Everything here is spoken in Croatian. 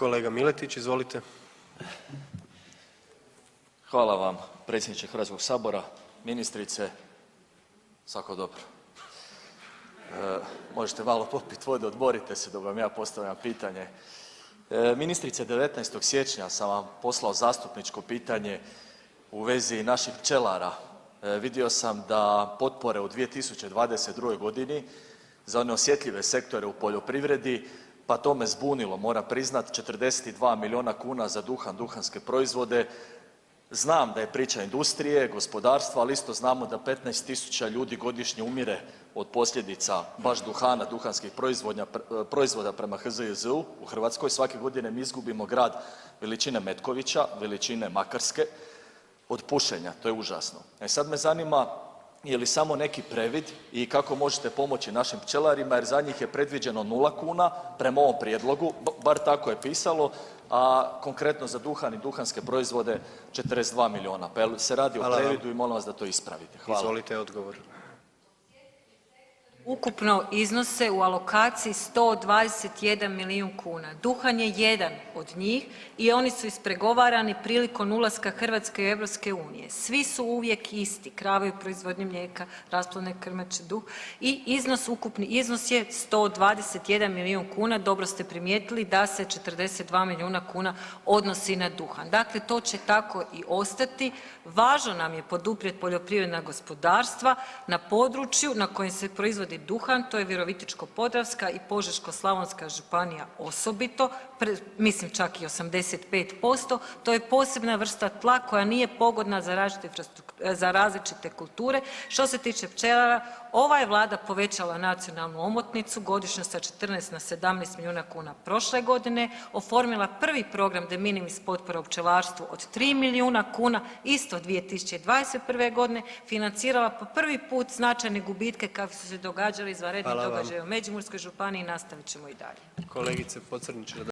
Kolega Miletić, izvolite. Hvala vam predsjedniče Hrvatskog sabora, ministrice, svako dobro. Možete malo popiti vode, odmorite se dok vam ja postavljam pitanje. Ministrice, 19. siječnja sam vam poslao zastupničko pitanje u vezi naših pčelara. Vidio sam da potpore u 2022. godini za one osjetljive sektore u poljoprivredi, pa to me zbunilo, moram priznati, 42 milijuna kuna za duhan, duhanske proizvode. Znam da je priča industrije, gospodarstva, ali isto znamo da 15.000 ljudi godišnje umire od posljedica baš duhana, duhanskih proizvoda prema HZJZ-u u Hrvatskoj. Svake godine mi izgubimo grad veličine Metkovića, veličine Makarske od pušenja, to je užasno. Sad me zanima je li samo neki previd i kako možete pomoći našim pčelarima jer za njih je predviđeno 0 kuna prema ovom prijedlogu, bar tako je pisalo, a konkretno za duhan i duhanske proizvode 42 milijuna. Pa jel se radi o previdu i molim vas da to ispravite. Hvala. Izvolite odgovor. Ukupno iznose u alokaciji 121 milijun kuna. Duhan je jedan od njih i oni su ispregovarani prilikom ulaska Hrvatske u Europske unije. Svi su uvijek isti, krave u proizvodnji mlijeka, rasplodne krmače, duh i ukupni iznos je 121 milijun kuna. Dobro ste primijetili da se 42 milijuna kuna odnosi na duhan. Dakle, to će tako i ostati. Važno nam je poduprijeti poljoprivredna gospodarstva na području na kojem se proizvodi duhan, to je Virovitičko-podravska i Požeško-slavonska županija osobito, mislim čak i 85%, to je posebna vrsta tla koja nije pogodna za različite kulture. Što se tiče pčelara, ova je vlada povećala nacionalnu omotnicu godišnje sa 14 na 17 milijuna kuna prošle godine, oformila prvi program de minimis potpora u pčelarstvu od 3 milijuna kuna, isto 2021. godine, financirala po prvi put značajne gubitke kakvi su se događali izvanredni događaji u Međimurskoj županiji i nastavit ćemo i dalje. Kolegice Pocrnić